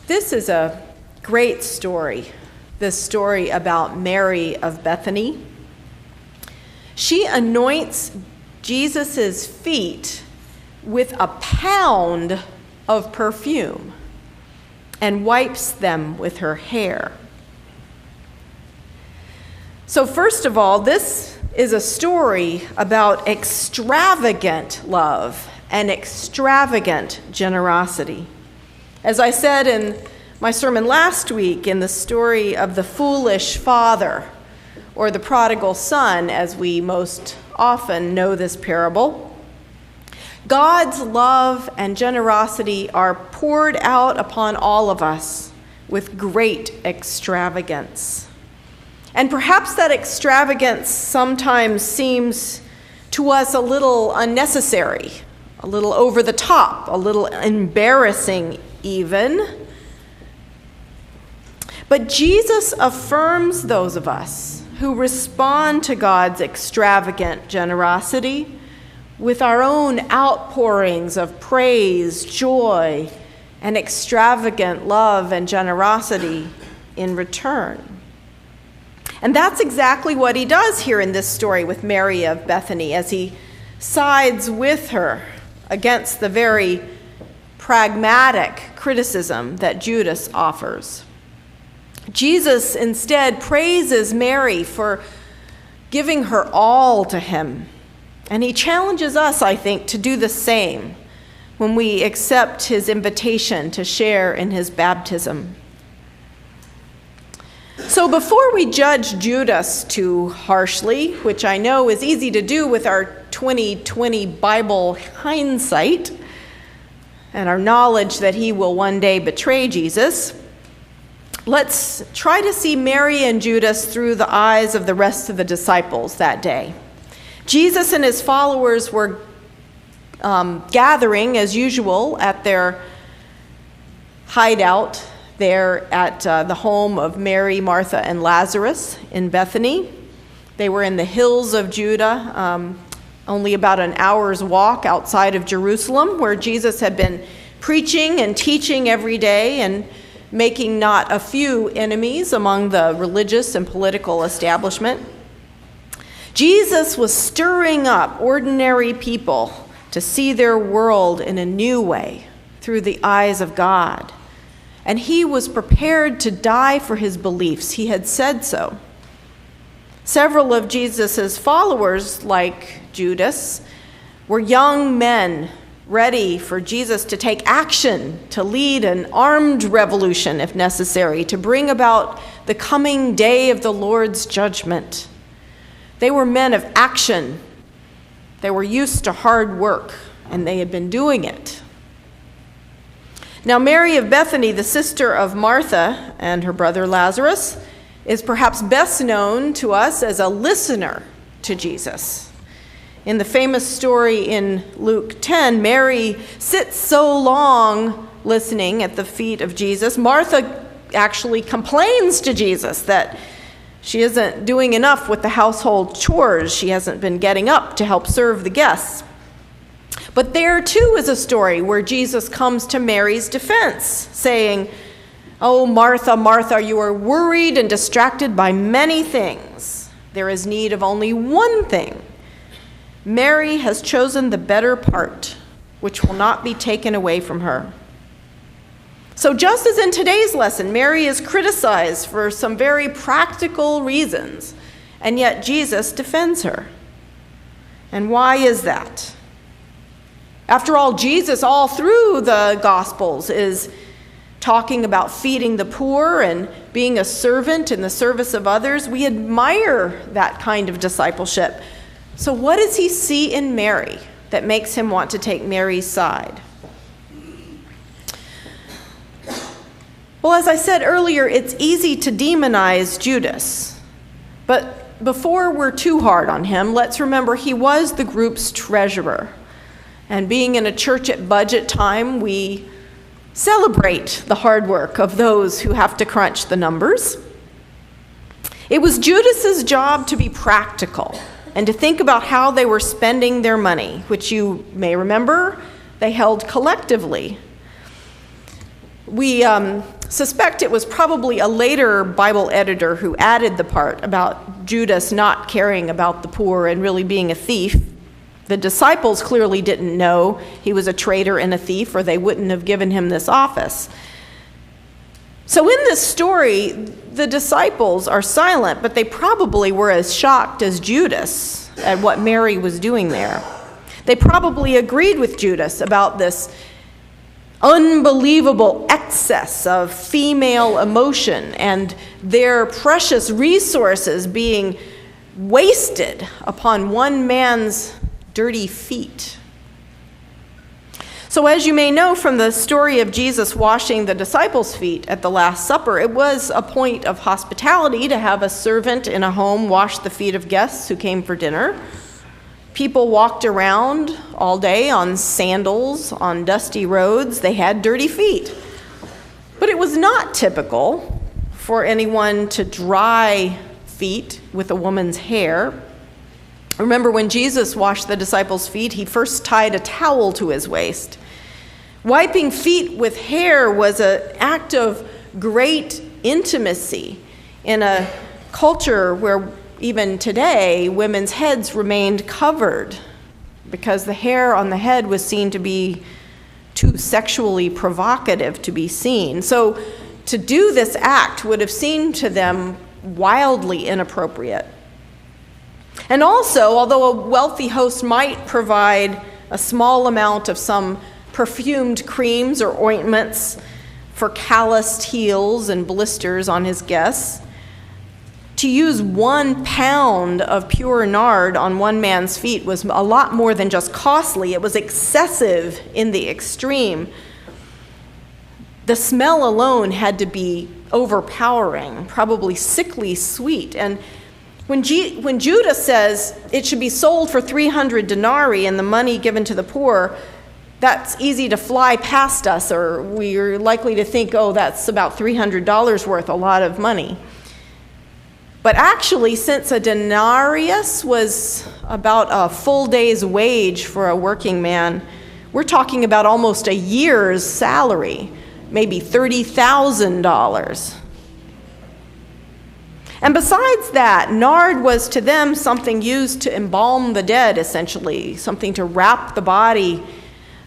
This is a great story, this story about Mary of Bethany. She anoints Jesus' feet with a pound of perfume and wipes them with her hair. So first of all, this is a story about extravagant love and extravagant generosity. As I said in my sermon last week, in the story of the foolish father, or the prodigal son, as we most often know this parable, God's love and generosity are poured out upon all of us with great extravagance. And perhaps that extravagance sometimes seems to us a little unnecessary, a little over the top, a little embarrassing even. But Jesus affirms those of us who respond to God's extravagant generosity with our own outpourings of praise, joy, and extravagant love and generosity in return. And that's exactly what he does here in this story with Mary of Bethany, as he sides with her against the very pragmatic criticism that Judas offers. Jesus instead praises Mary for giving her all to him. And he challenges us, I think, to do the same when we accept his invitation to share in his baptism. So before we judge Judas too harshly, which I know is easy to do with our 2020 Bible hindsight and our knowledge that he will one day betray Jesus, let's try to see Mary and Judas through the eyes of the rest of the disciples that day. Jesus and his followers were gathering, as usual, at their hideout there at the home of Mary, Martha, and Lazarus in Bethany. They were in the hills of Judah, only about an hour's walk outside of Jerusalem, where Jesus had been preaching and teaching every day and making not a few enemies among the religious and political establishment. Jesus was stirring up ordinary people to see their world in a new way through the eyes of God. And he was prepared to die for his beliefs. He had said so. Several of Jesus' followers, like Judas, were young men ready for Jesus to take action, to lead an armed revolution if necessary, to bring about the coming day of the Lord's judgment. They were men of action. They were used to hard work, and they had been doing it. Now, Mary of Bethany, the sister of Martha and her brother Lazarus, is perhaps best known to us as a listener to Jesus. In the famous story in Luke 10, Mary sits so long listening at the feet of Jesus. Martha actually complains to Jesus that she isn't doing enough with the household chores. She hasn't been getting up to help serve the guests. But there too is a story where Jesus comes to Mary's defense, saying, "Oh, Martha, Martha, you are worried and distracted by many things. There is need of only one thing. Mary has chosen the better part, which will not be taken away from her." So just as in today's lesson, Mary is criticized for some very practical reasons, and yet Jesus defends her. And why is that? After all, Jesus, all through the Gospels, is talking about feeding the poor and being a servant in the service of others. We admire that kind of discipleship. So what does he see in Mary that makes him want to take Mary's side? Well, as I said earlier, it's easy to demonize Judas. But before we're too hard on him, let's remember he was the group's treasurer. And being in a church at budget time, we celebrate the hard work of those who have to crunch the numbers. It was Judas's job to be practical and to think about how they were spending their money, which you may remember they held collectively. We suspect it was probably a later Bible editor who added the part about Judas not caring about the poor and really being a thief. The disciples clearly didn't know he was a traitor and a thief, or they wouldn't have given him this office. So in this story, the disciples are silent, but they probably were as shocked as Judas at what Mary was doing there. They probably agreed with Judas about this unbelievable excess of female emotion and their precious resources being wasted upon one man's dirty feet. So as you may know from the story of Jesus washing the disciples' feet at the Last Supper, it was a point of hospitality to have a servant in a home wash the feet of guests who came for dinner. People walked around all day on sandals, on dusty roads. They had dirty feet. But it was not typical for anyone to dry feet with a woman's hair. Remember, when Jesus washed the disciples' feet, he first tied a towel to his waist. Wiping feet with hair was an act of great intimacy in a culture where even today, women's heads remained covered because the hair on the head was seen to be too sexually provocative to be seen. So to do this act would have seemed to them wildly inappropriate. And also, although a wealthy host might provide a small amount of some perfumed creams or ointments for calloused heels and blisters on his guests, to use 1 pound of pure nard on one man's feet was a lot more than just costly. It was excessive in the extreme. The smell alone had to be overpowering, probably sickly sweet. And when Judas says it should be sold for 300 denarii and the money given to the poor, that's easy to fly past us, or we're likely to think, oh, that's about $300 worth, a lot of money. But actually, since a denarius was about a full day's wage for a working man, we're talking about almost a year's salary, maybe $30,000. And besides that, nard was to them something used to embalm the dead, essentially, something to wrap the body,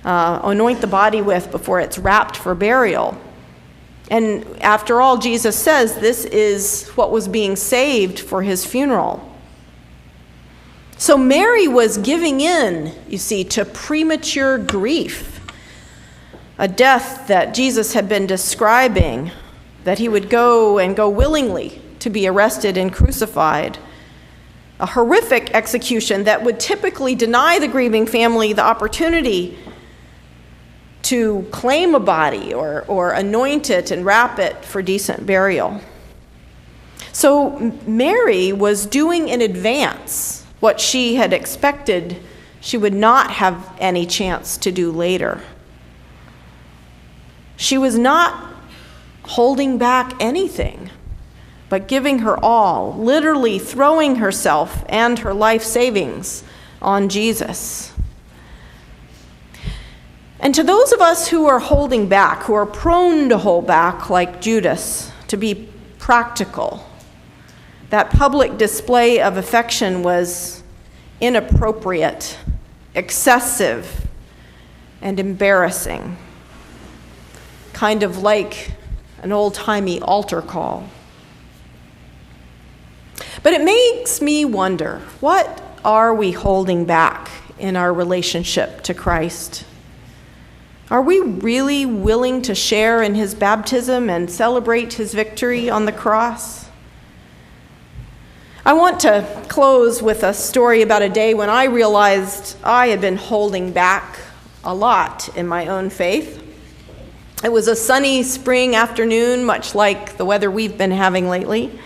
anoint the body with before it's wrapped for burial. And after all, Jesus says this is what was being saved for his funeral. So Mary was giving in, you see, to premature grief, a death that Jesus had been describing, that he would go willingly to be arrested and crucified. A horrific execution that would typically deny the grieving family the opportunity to claim a body or anoint it and wrap it for decent burial. So Mary was doing in advance what she had expected she would not have any chance to do later. She was not holding back anything, but giving her all, literally throwing herself and her life savings on Jesus. And to those of us who are holding back, who are prone to hold back like Judas, to be practical, that public display of affection was inappropriate, excessive, and embarrassing, kind of like an old-timey altar call. But it makes me wonder, what are we holding back in our relationship to Christ? Are we really willing to share in his baptism and celebrate his victory on the cross? I want to close with a story about a day when I realized I had been holding back a lot in my own faith. It was a sunny spring afternoon, much like the weather we've been having lately.